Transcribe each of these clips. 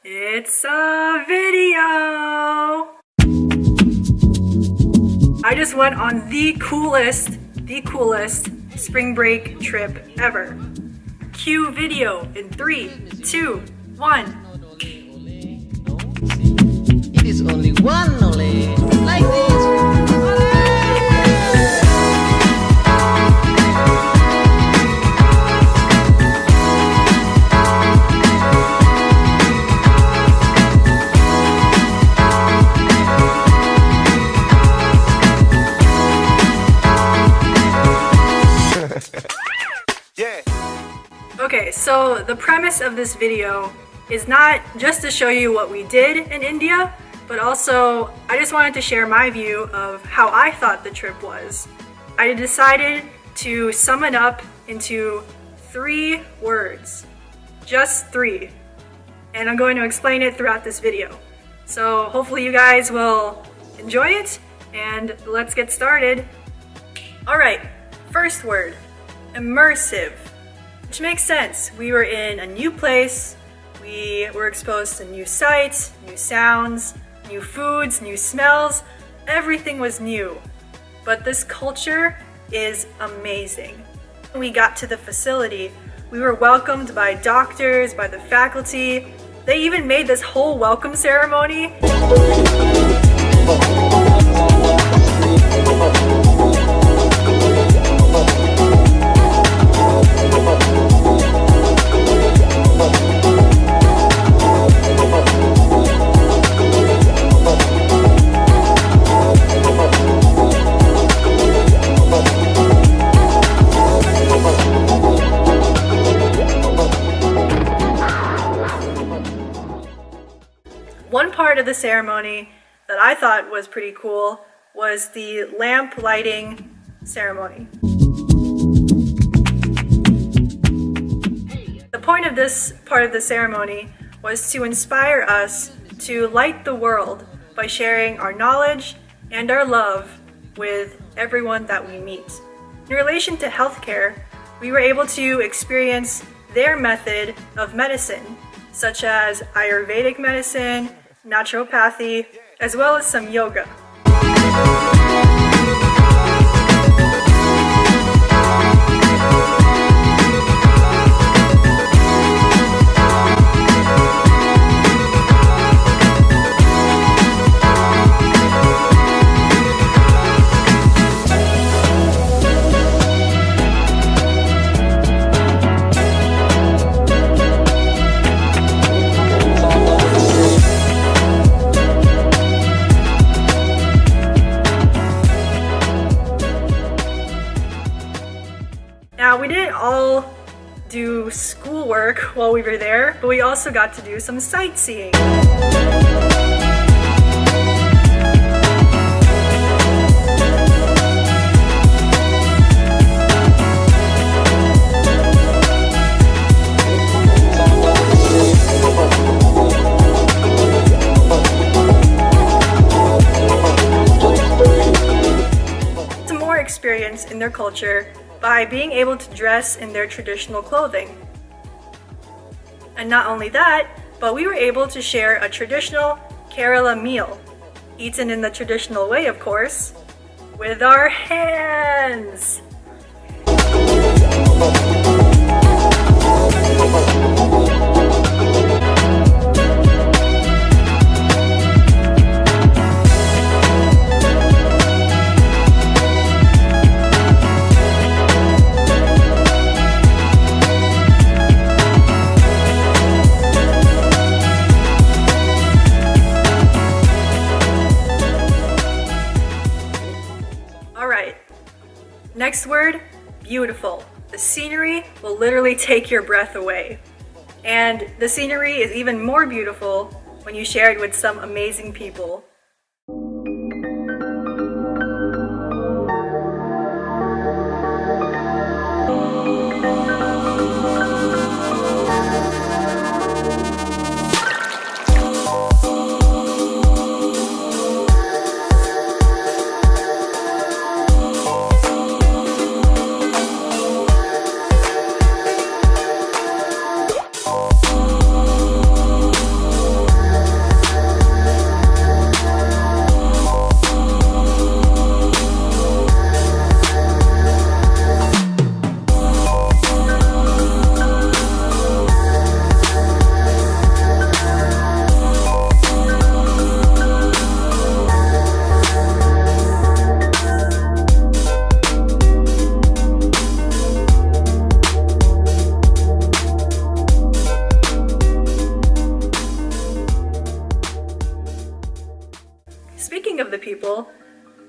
It's a video! I just went on the coolest spring break trip ever. Cue video in 3, 2, 1. It is only one ole, like this. Okay, so the premise of this video is not just to show you what we did in India, but also I just wanted to share my view of how I thought the trip was. I decided to sum it up into 3 words, just 3, and I'm going to explain it throughout this video. So hopefully you guys will enjoy it, and let's get started. Alright, first word, immersive. Which makes sense. We were in a new place, we were exposed to new sights, new sounds, new foods, new smells. Everything was new. But this culture is amazing. When we got to the facility, we were welcomed by doctors, by the faculty. They even made this whole welcome ceremony. One part of the ceremony that I thought was pretty cool was the lamp lighting ceremony. The point of this part of the ceremony was to inspire us to light the world by sharing our knowledge and our love with everyone that we meet. In relation to healthcare, we were able to experience their method of medicine, such as Ayurvedic medicine, naturopathy, as well as some yoga. Now, we didn't all do schoolwork while we were there, but we also got to do some sightseeing. Some more experience in their culture by being able to dress in their traditional clothing. And not only that, but we were able to share a traditional Kerala meal, eaten in the traditional way, of course, with our hands. Next word, beautiful. The scenery will literally take your breath away. And the scenery is even more beautiful when you share it with some amazing people. speaking of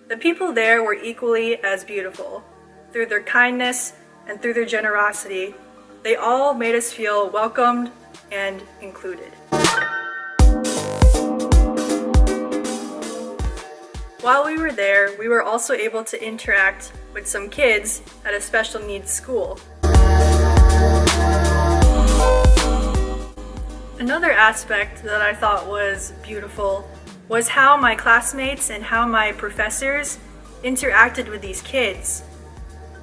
the people there were equally as beautiful. Through their kindness and through their generosity, they all made us feel welcomed and included. While we were there, we were also able to interact with some kids at a special needs school. Another aspect that I thought was beautiful was how my classmates and how my professors interacted with these kids.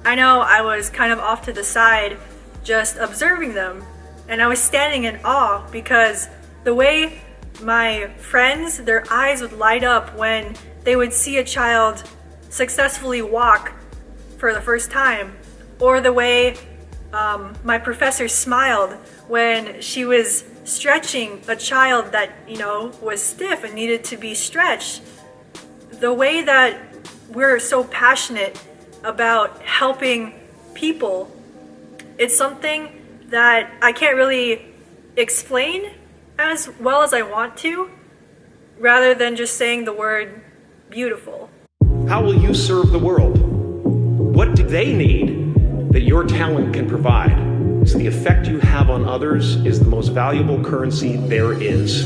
I know I was kind of off to the side just observing them, and I was standing in awe because the way my friends, their eyes would light up when they would see a child successfully walk for the first time, or the way my professor smiled when she was stretching a child that, was stiff and needed to be stretched. The way that we're so passionate about helping people, it's something that I can't really explain as well as I want to, rather than just saying the word beautiful. How will you serve the world? What do they need that your talent can provide? So the effect you have on others is the most valuable currency there is.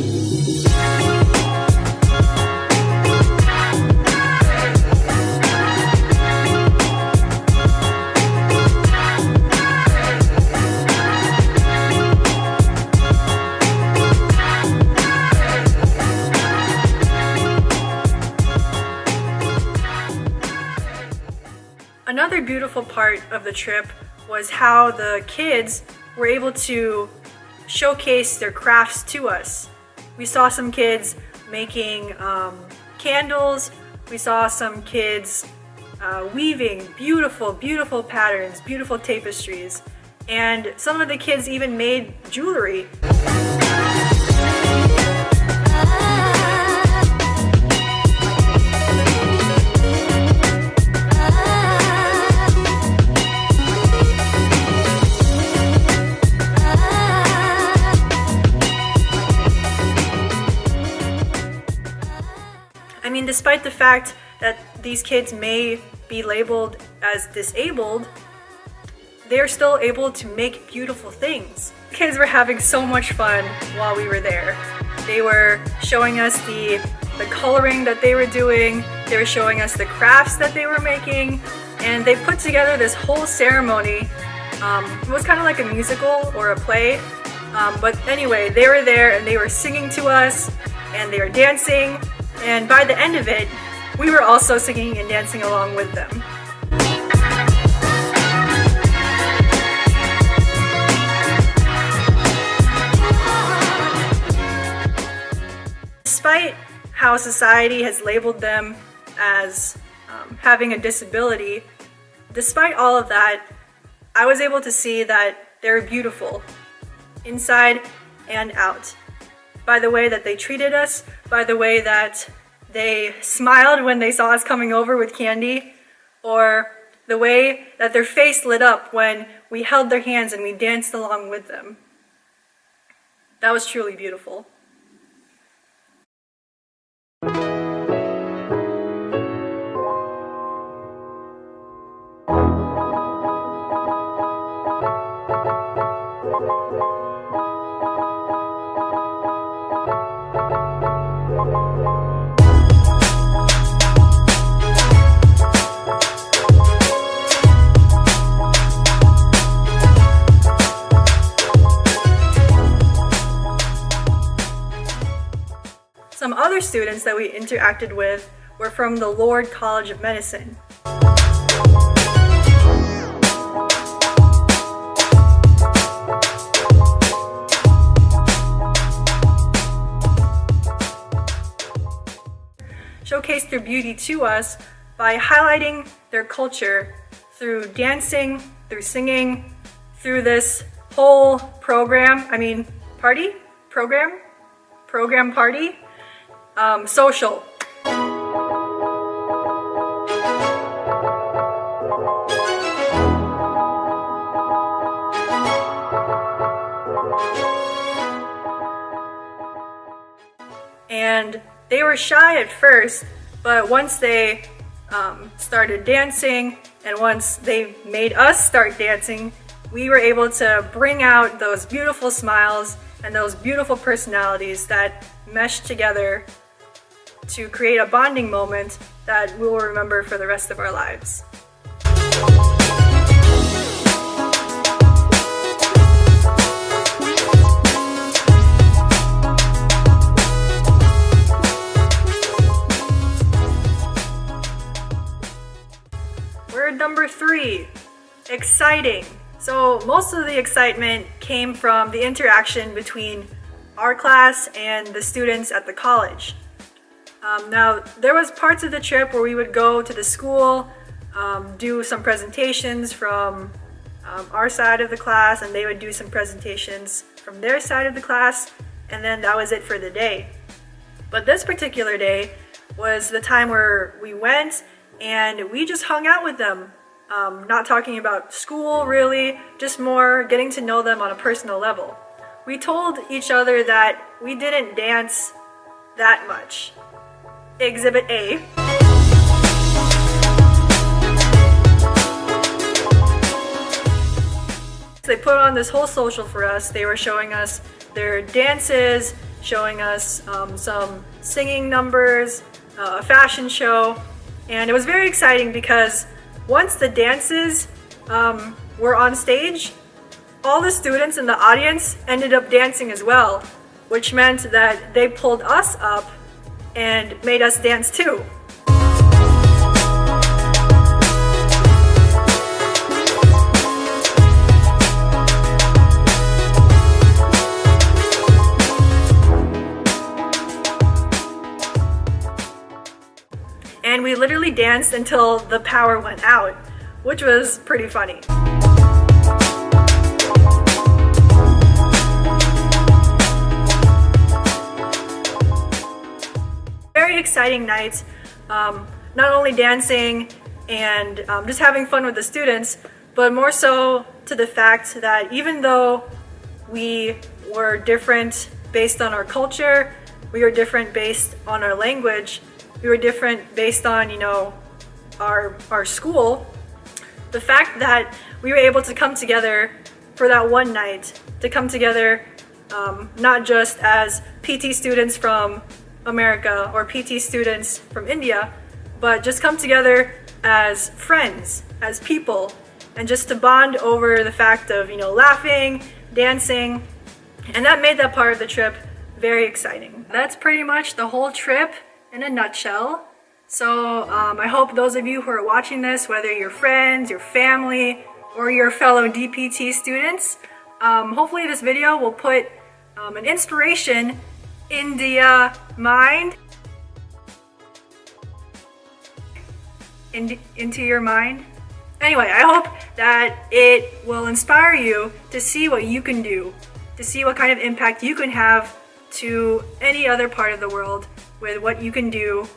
Another beautiful part of the trip was how the kids were able to showcase their crafts to us. We saw some kids making candles. We saw some kids weaving beautiful, beautiful patterns, beautiful tapestries. And some of the kids even made jewelry. Despite the fact that these kids may be labeled as disabled, they're still able to make beautiful things. Kids were having so much fun while we were there. They were showing us the coloring that they were doing, they were showing us the crafts that they were making, and they put together this whole ceremony. It was kind of like a musical or a play, but anyway, they were there and they were singing to us and they were dancing. And by the end of it, we were also singing and dancing along with them. Despite how society has labeled them as having a disability, despite all of that, I was able to see that they're beautiful, inside and out. By the way that they treated us, by the way that they smiled when they saw us coming over with candy, or the way that their face lit up when we held their hands and we danced along with them. That was truly beautiful. Some other students that we interacted with were from the Lourde College of Medicine. Showcased their beauty to us by highlighting their culture through dancing, through singing, through this whole program, party? Program party? Social. And they were shy at first, But once they started dancing, and once they made us start dancing, we were able to bring out those beautiful smiles and those beautiful personalities that meshed together to create a bonding moment that we will remember for the rest of our lives. Word number 3, exciting. So most of the excitement came from the interaction between our class and the students at the college. Now, there was parts of the trip where we would go to the school, do some presentations from our side of the class, and they would do some presentations from their side of the class, and then that was it for the day. But this particular day was the time where we went and we just hung out with them, not talking about school really, just more getting to know them on a personal level. We told each other that we didn't dance that much. Exhibit A. They put on this whole social for us. They were showing us their dances, showing us some singing numbers, a fashion show, and it was very exciting because once the dances were on stage, all the students in the audience ended up dancing as well, which meant that they pulled us up and made us dance too. And we literally danced until the power went out, which was pretty funny. Very exciting night, not only dancing and just having fun with the students, but more so to the fact that even though we were different based on our culture, we were different based on our language, we were different based on, our school, the fact that we were able to come together for that one night, to come together not just as PT students from America or PT students from India, but just come together as friends, as people, and just to bond over the fact of, laughing, dancing, and that made that part of the trip very exciting. That's pretty much the whole trip in a nutshell. So I hope those of you who are watching this, whether you're friends, your family, or your fellow DPT students, hopefully this video will put an inspiration in the mind, into your mind. Anyway, I hope that it will inspire you to see what you can do, to see what kind of impact you can have to any other part of the world with what you can do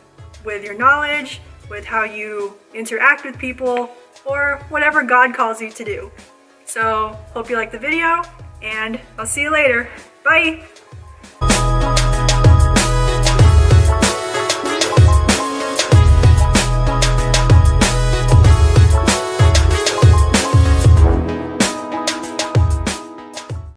with your knowledge, with how you interact with people, or whatever God calls you to do. So, hope you liked the video, and I'll see you later. Bye!